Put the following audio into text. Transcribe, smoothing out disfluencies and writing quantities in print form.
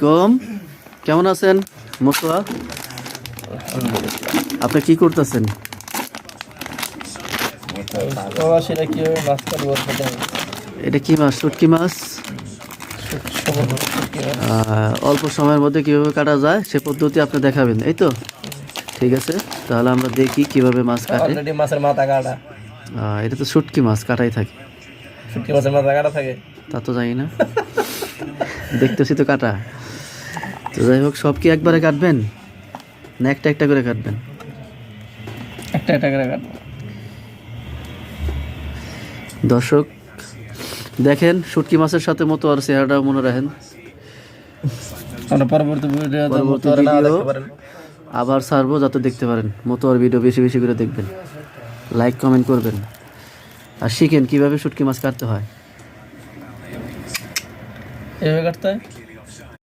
আলাইকুম, কেমন আছেন মোস্তফা? আপনি কি করতেছেন? এটা কি মাছ? শুটকি মাছ। অল্প সময়ের মধ্যে কিভাবে কাটা যায় সে পদ্ধতি আপনি দেখাবেন, এই তো? ঠিক আছে, তাহলে আমরা দেখি কিভাবে মাছ কাটে। মাছের মাথা কাটা। এটা তো শুটকি মাছ, কাটাই থাকে। শুটকি মাছের মাথা কাটা থাকে? তা তো জানি না, দেখতেছি তো কাটা। তো যাই হোক, সব কি একবারে কাটবেন না একটা একটা করে কাটবেন? একটা একটা করে কাটবো। দর্শক দেখেন, শুটকি মাছের সাথে মতো আর চেহারাটাও মনে রাখেন। আমরা পরবর্তী ভিডিও আবার ছাড়বো, যাতে দেখতে পারেন। মতো আর ভিডিও বেশি বেশি করে দেখবেন, লাইক কমেন্ট করবেন, আর শিখেন কিভাবে শুটকি মাছ কাটতে হয়। এভাবে কাটতে হয়।